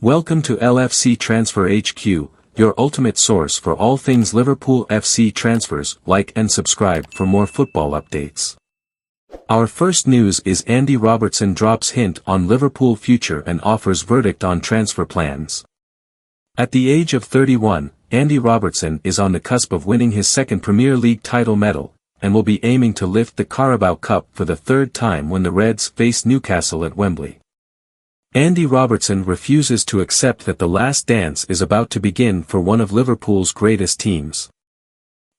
Welcome to LFC Transfer HQ, your ultimate source for all things Liverpool FC transfers. Like and subscribe for more football updates. Our first news is Andy Robertson drops hint on Liverpool future and offers verdict on transfer plans. At the age of 31, Andy Robertson is on the cusp of winning his second Premier League title medal, and will be aiming to lift the Carabao Cup for the third time when the Reds face Newcastle at Wembley. Andy Robertson refuses to accept that the last dance is about to begin for one of Liverpool's greatest teams.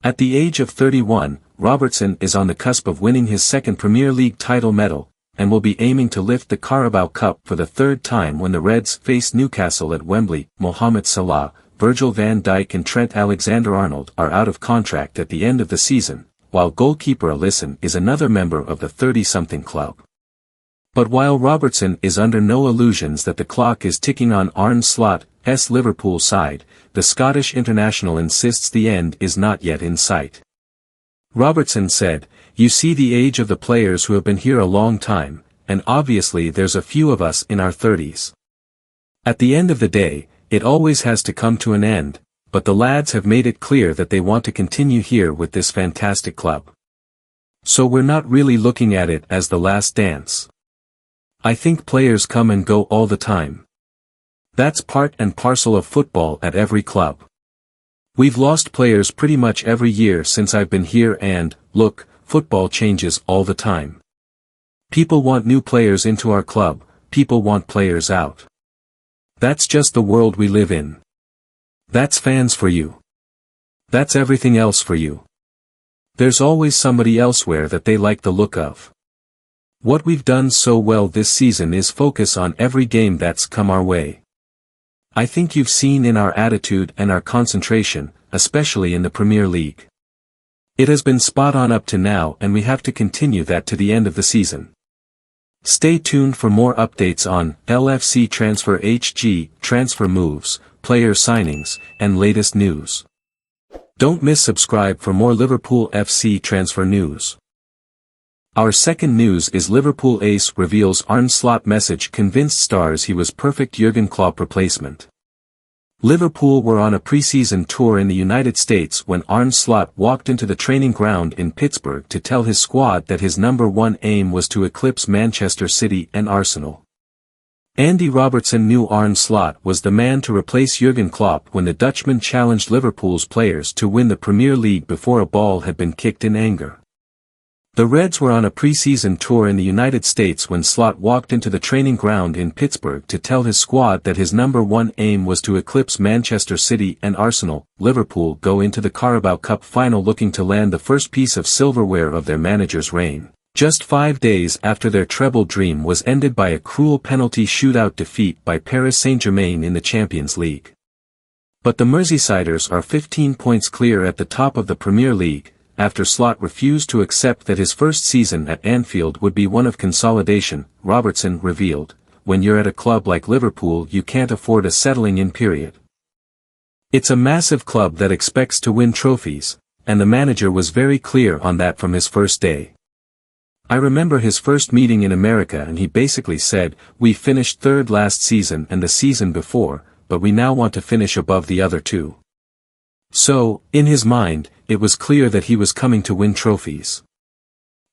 At the age of 31, Robertson is on the cusp of winning his second Premier League title medal, and will be aiming to lift the Carabao Cup for the third time when the Reds face Newcastle at Wembley. Mohamed Salah, Virgil van Dijk and Trent Alexander-Arnold are out of contract at the end of the season, while goalkeeper Alisson is another member of the 30-something club. But while Robertson is under no illusions that the clock is ticking on Arne Slot's Liverpool side, the Scottish international insists the end is not yet in sight. Robertson said, "You see the age of the players who have been here a long time, and obviously there's a few of us in our 30s. At the end of the day, it always has to come to an end, but the lads have made it clear that they want to continue here with this fantastic club. So we're not really looking at it as the last dance. I think players come and go all the time. That's part and parcel of football at every club. We've lost players pretty much every year since I've been here and, look, football changes all the time. People want new players into our club, people want players out. That's just the world we live in. That's fans for you. That's everything else for you. There's always somebody elsewhere that they like the look of. What we've done so well this season is focus on every game that's come our way. I think you've seen in our attitude and our concentration, especially in the Premier League. It has been spot on up to now and we have to continue that to the end of the season. Stay tuned for more updates on LFC Transfer HG, transfer moves, player signings, and latest news. Don't miss subscribe for more Liverpool FC transfer news. Our second news is Liverpool ace reveals Arne Slot message convinced stars he was perfect Jurgen Klopp replacement. Liverpool were on a pre-season tour in the United States when Arne Slot walked into the training ground in Pittsburgh to tell his squad that his number one aim was to eclipse Manchester City and Arsenal. Andy Robertson knew Arne Slot was the man to replace Jurgen Klopp when the Dutchman challenged Liverpool's players to win the Premier League before a ball had been kicked in anger. The Reds were on a pre-season tour in the United States when Slot walked into the training ground in Pittsburgh to tell his squad that his number one aim was to eclipse Manchester City and Arsenal. Liverpool go into the Carabao Cup final looking to land the first piece of silverware of their manager's reign, just 5 days after their treble dream was ended by a cruel penalty shootout defeat by Paris Saint-Germain in the Champions League. But the Merseysiders are 15 points clear at the top of the Premier League, after Slot refused to accept that his first season at Anfield would be one of consolidation. Robertson revealed, "When you're at a club like Liverpool you can't afford a settling-in period. It's a massive club that expects to win trophies, and the manager was very clear on that from his first day. I remember his first meeting in America and he basically said, we finished third last season and the season before, but we now want to finish above the other two." So, in his mind, it was clear that he was coming to win trophies.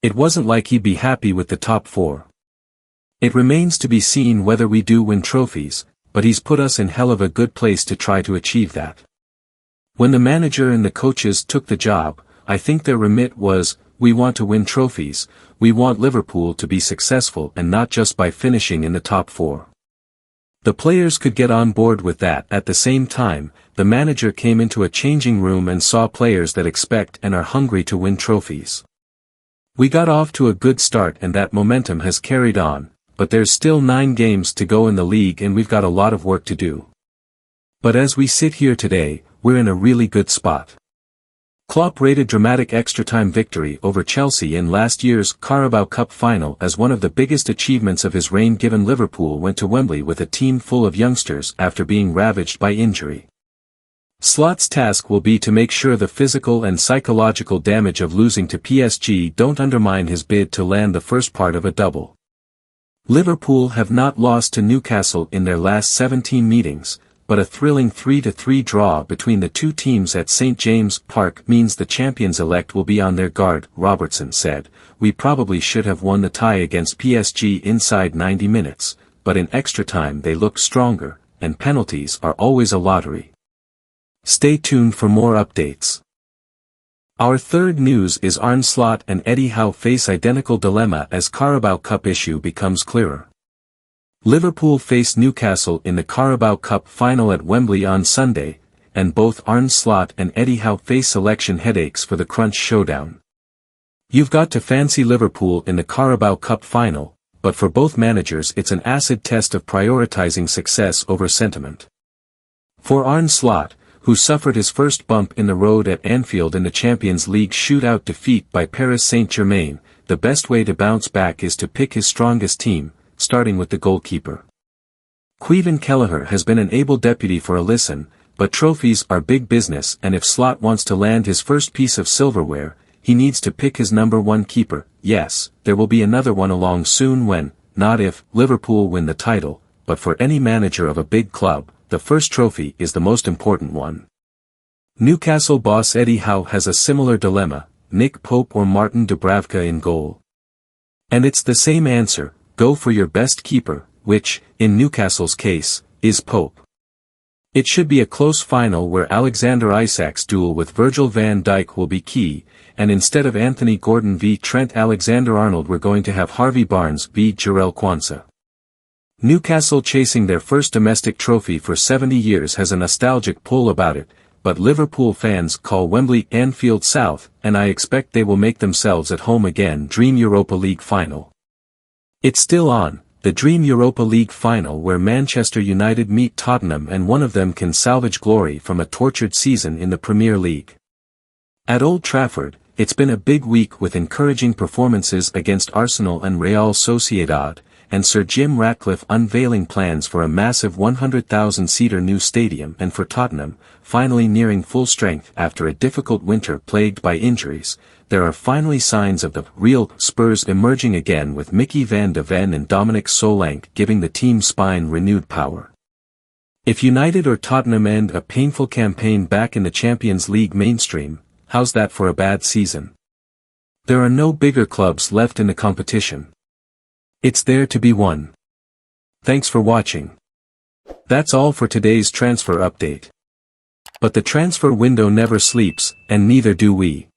It wasn't like he'd be happy with the top four. It remains to be seen whether we do win trophies, but he's put us in hell of a good place to try to achieve that. When the manager and the coaches took the job, I think their remit was, we want to win trophies, we want Liverpool to be successful and not just by finishing in the top four. The players could get on board with that. At the same time, the manager came into a changing room and saw players that expect and are hungry to win trophies. We got off to a good start and that momentum has carried on, but there's still 9 games to go in the league and we've got a lot of work to do. But as we sit here today, we're in a really good spot. Klopp rated dramatic extra-time victory over Chelsea in last year's Carabao Cup final as one of the biggest achievements of his reign given Liverpool went to Wembley with a team full of youngsters after being ravaged by injury. Slot's task will be to make sure the physical and psychological damage of losing to PSG don't undermine his bid to land the first part of a double. Liverpool have not lost to Newcastle in their last 17 meetings, but a thrilling 3-3 draw between the two teams at St James' Park means the champions-elect will be on their guard, Robertson said. We probably should have won the tie against PSG inside 90 minutes, but in extra time they looked stronger, and penalties are always a lottery. Stay tuned for more updates. Our third news is Arne Slot and Eddie Howe face identical dilemma as Carabao Cup issue becomes clearer. Liverpool face Newcastle in the Carabao Cup final at Wembley on Sunday, and both Arne Slot and Eddie Howe face selection headaches for the crunch showdown. You've got to fancy Liverpool in the Carabao Cup final, but for both managers it's an acid test of prioritizing success over sentiment. For Arne Slot, who suffered his first bump in the road at Anfield in the Champions League shootout defeat by Paris Saint-Germain, the best way to bounce back is to pick his strongest team, starting with the goalkeeper. Caoimhin Kelleher has been an able deputy for Alisson, but trophies are big business, and if Slot wants to land his first piece of silverware, he needs to pick his number one keeper. Yes, there will be another one along soon when, not if, Liverpool win the title, but for any manager of a big club, the first trophy is the most important one. Newcastle boss Eddie Howe has a similar dilemma, Nick Pope or Martin Dubravka in goal. And it's the same answer, go for your best keeper, which, in Newcastle's case, is Pope. It should be a close final where Alexander Isak's duel with Virgil van Dijk will be key, and instead of Anthony Gordon v Trent Alexander-Arnold we're going to have Harvey Barnes v Jarell Quansah. Newcastle chasing their first domestic trophy for 70 years has a nostalgic pull about it, but Liverpool fans call Wembley Anfield South, and I expect they will make themselves at home again. Dream Europa League final. It's still on, the Dream Europa League final where Manchester United meet Tottenham and one of them can salvage glory from a tortured season in the Premier League. At Old Trafford, it's been a big week with encouraging performances against Arsenal and Real Sociedad, and Sir Jim Ratcliffe unveiling plans for a massive 100,000-seater new stadium, and for Tottenham, finally nearing full strength after a difficult winter plagued by injuries. There are finally signs of the real Spurs emerging again with Mickey van de Ven and Dominic Solanke giving the team spine renewed power. If United or Tottenham end a painful campaign back in the Champions League mainstream, how's that for a bad season? There are no bigger clubs left in the competition. It's there to be won. Thanks for watching. That's all for today's transfer update. But the transfer window never sleeps, and neither do we.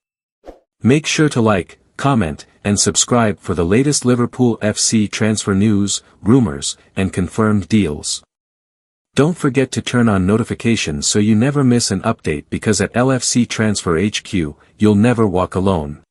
Make sure to like, comment, and subscribe for the latest Liverpool FC transfer news, rumors, and confirmed deals. Don't forget to turn on notifications so you never miss an update, because at LFC Transfer HQ, you'll never walk alone.